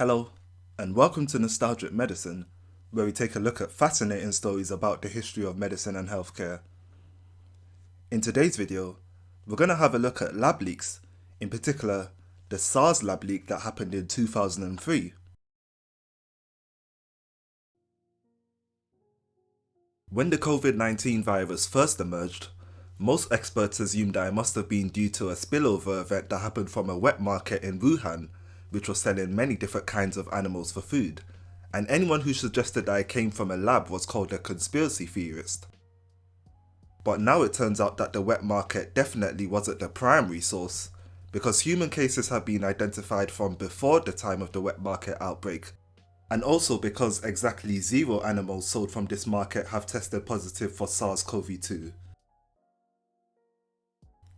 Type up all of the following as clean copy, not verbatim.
Hello, and welcome to Nostalgic Medicine, where we take a look at fascinating stories about the history of medicine and healthcare. In today's video, we're going to have a look at lab leaks, in particular, the SARS lab leak that happened in 2003. When the COVID-19 virus first emerged, most experts assumed that it must have been due to a spillover event that happened from a wet market in Wuhan, which was selling many different kinds of animals for food, and anyone who suggested that it came from a lab was called a conspiracy theorist. But now it turns out that the wet market definitely wasn't the primary source, because human cases have been identified from before the time of the wet market outbreak, and also because exactly 0 animals sold from this market have tested positive for SARS-CoV-2.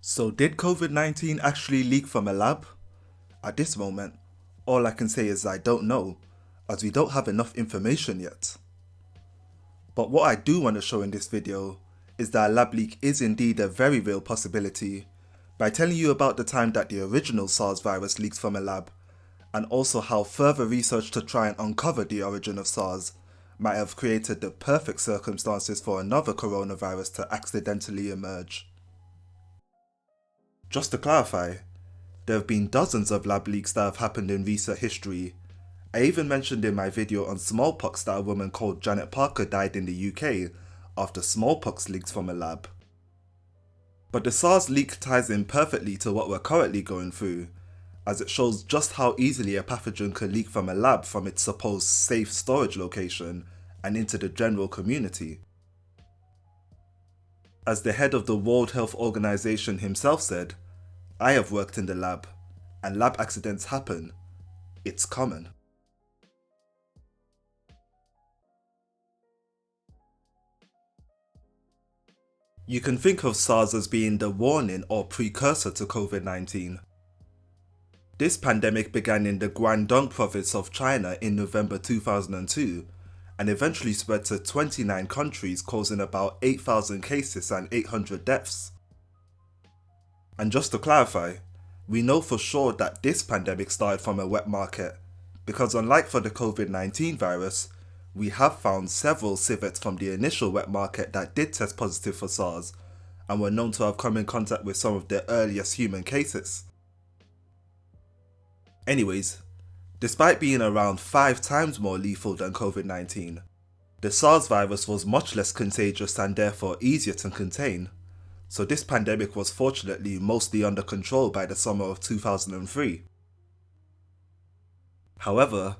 So did COVID-19 actually leak from a lab? At this moment, all I can say is I don't know, as we don't have enough information yet. But what I do want to show in this video is that a lab leak is indeed a very real possibility, by telling you about the time that the original SARS virus leaked from a lab, and also how further research to try and uncover the origin of SARS might have created the perfect circumstances for another coronavirus to accidentally emerge. Just to clarify, there have been dozens of lab leaks that have happened in recent history. I even mentioned in my video on smallpox that a woman called Janet Parker died in the UK after smallpox leaked from a lab. But the SARS leak ties in perfectly to what we're currently going through, as it shows just how easily a pathogen could leak from a lab from its supposed safe storage location and into the general community. As the head of the World Health Organization himself said, "I have worked in the lab, and lab accidents happen. It's common." You can think of SARS as being the warning or precursor to COVID-19. This pandemic began in the Guangdong province of China in November 2002 and eventually spread to 29 countries, causing about 8,000 cases and 800 deaths. And just to clarify, we know for sure that this pandemic started from a wet market, because unlike for the COVID-19 virus, we have found several civets from the initial wet market that did test positive for SARS and were known to have come in contact with some of the earliest human cases. Anyways, despite being around 5 times more lethal than COVID-19, the SARS virus was much less contagious and therefore easier to contain. So this pandemic was fortunately mostly under control by the summer of 2003. However,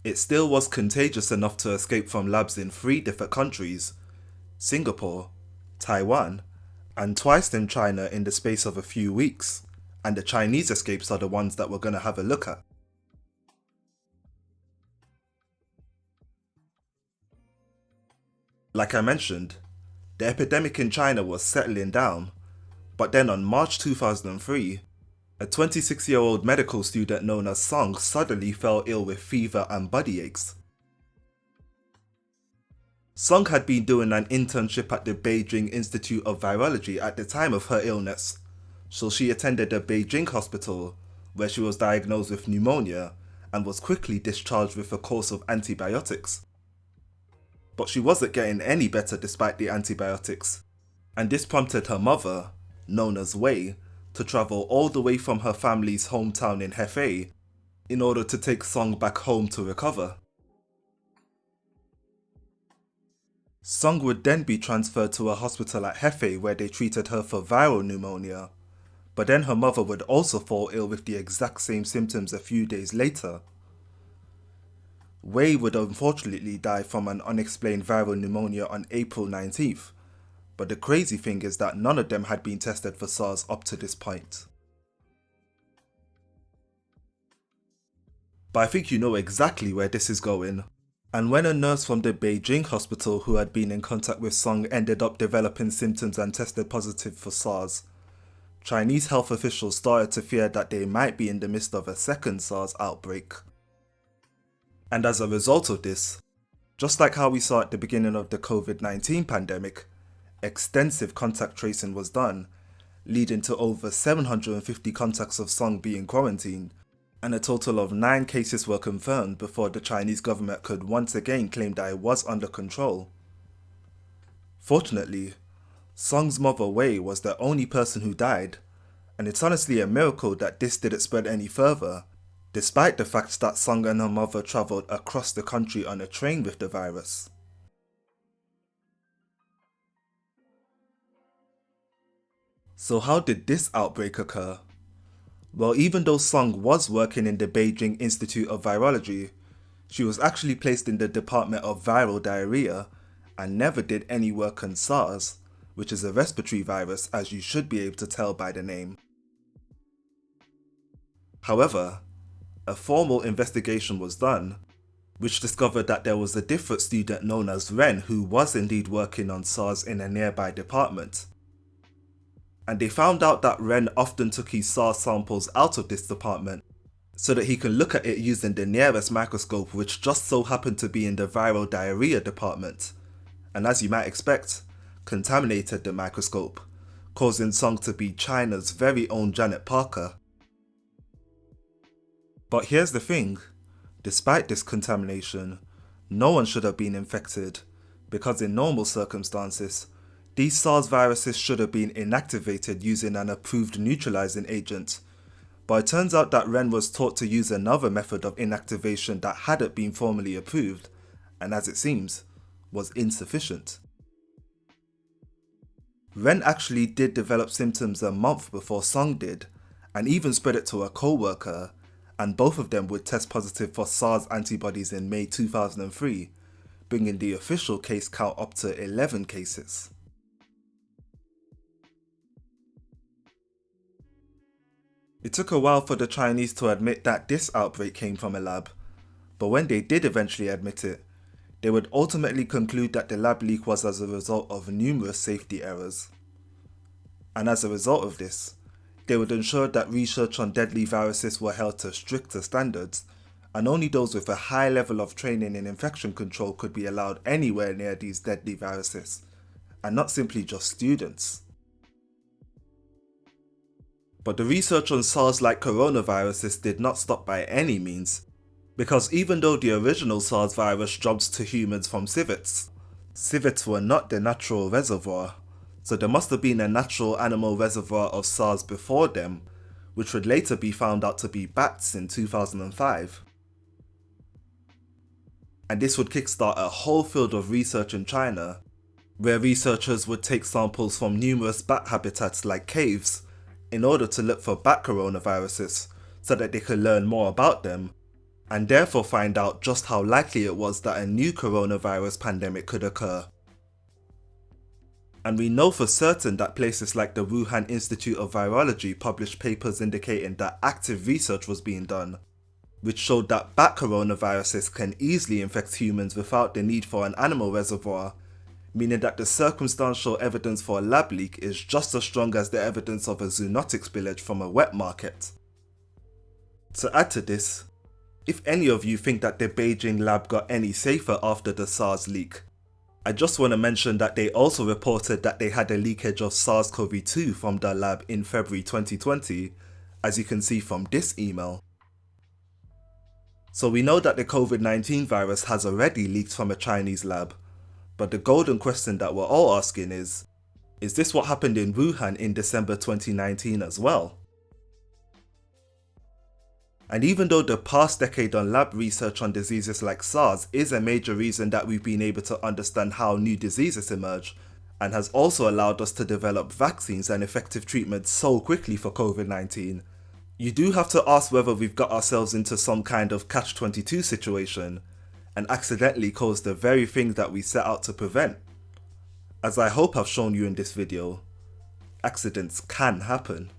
it still was contagious enough to escape from labs in 3 different countries: Singapore, Taiwan, and twice in China in the space of a few weeks, and the Chinese escapes are the ones that we're going to have a look at. Like I mentioned, the epidemic in China was settling down, but then on March 2003, a 26-year-old medical student known as Song suddenly fell ill with fever and body aches. Song had been doing an internship at the Beijing Institute of Virology at the time of her illness, so she attended a Beijing hospital where she was diagnosed with pneumonia and was quickly discharged with a course of antibiotics. But she wasn't getting any better despite the antibiotics, and this prompted her mother, known as Wei, to travel all the way from her family's hometown in Hefei in order to take Song back home to recover. Song would then be transferred to a hospital at Hefei where they treated her for viral pneumonia, but then her mother would also fall ill with the exact same symptoms a few days later. Wei would unfortunately die from an unexplained viral pneumonia on April 19th, but the crazy thing is that none of them had been tested for SARS up to this point. But I think you know exactly where this is going. And when a nurse from the Beijing hospital who had been in contact with Song ended up developing symptoms and tested positive for SARS, Chinese health officials started to fear that they might be in the midst of a second SARS outbreak. And as a result of this, just like how we saw at the beginning of the COVID-19 pandemic, extensive contact tracing was done, leading to over 750 contacts of Song being quarantined, and a total of 9 cases were confirmed before the Chinese government could once again claim that it was under control. Fortunately, Song's mother Wei was the only person who died, and it's honestly a miracle that this didn't spread any further, despite the fact that Song and her mother travelled across the country on a train with the virus. So how did this outbreak occur? Well, even though Song was working in the Beijing Institute of Virology, she was actually placed in the Department of Viral Diarrhea and never did any work on SARS, which is a respiratory virus, as you should be able to tell by the name. However, a formal investigation was done, which discovered that there was a different student known as Ren who was indeed working on SARS in a nearby department. And they found out that Ren often took his SARS samples out of this department so that he can look at it using the nearest microscope, which just so happened to be in the viral diarrhea department, and as you might expect, contaminated the microscope, causing Song to be China's very own Janet Parker. But here's the thing, despite this contamination, no one should have been infected, because in normal circumstances, these SARS viruses should have been inactivated using an approved neutralizing agent, but it turns out that Ren was taught to use another method of inactivation that hadn't been formally approved, and as it seems, was insufficient. Ren actually did develop symptoms a month before Song did, and even spread it to a co-worker, and both of them would test positive for SARS antibodies in May 2003, bringing the official case count up to 11 cases. It took a while for the Chinese to admit that this outbreak came from a lab, but when they did eventually admit it, they would ultimately conclude that the lab leak was as a result of numerous safety errors. And as a result of this, they would ensure that research on deadly viruses were held to stricter standards, and only those with a high level of training in infection control could be allowed anywhere near these deadly viruses, and not simply just students. But the research on SARS-like coronaviruses did not stop by any means, because even though the original SARS virus jumped to humans from civets, civets were not the natural reservoir, so there must have been a natural animal reservoir of SARS before them, which would later be found out to be bats in 2005. And this would kickstart a whole field of research in China, where researchers would take samples from numerous bat habitats like caves, in order to look for bat coronaviruses so that they could learn more about them, and therefore find out just how likely it was that a new coronavirus pandemic could occur. And we know for certain that places like the Beijing Institute of Virology published papers indicating that active research was being done, which showed that bat coronaviruses can easily infect humans without the need for an animal reservoir, meaning that the circumstantial evidence for a lab leak is just as strong as the evidence of a zoonotic spillage from a wet market. To add to this, if any of you think that the Beijing lab got any safer after the SARS leak, I just want to mention that they also reported that they had a leakage of SARS-CoV-2 from their lab in February 2020, as you can see from this email. So we know that the COVID-19 virus has already leaked from a Chinese lab, but the golden question that we're all asking is this what happened in Wuhan in December 2019 as well? And even though the past decade on lab research on diseases like SARS is a major reason that we've been able to understand how new diseases emerge, and has also allowed us to develop vaccines and effective treatments so quickly for COVID-19, you do have to ask whether we've got ourselves into some kind of catch-22 situation, and accidentally caused the very thing that we set out to prevent. As I hope I've shown you in this video, accidents can happen.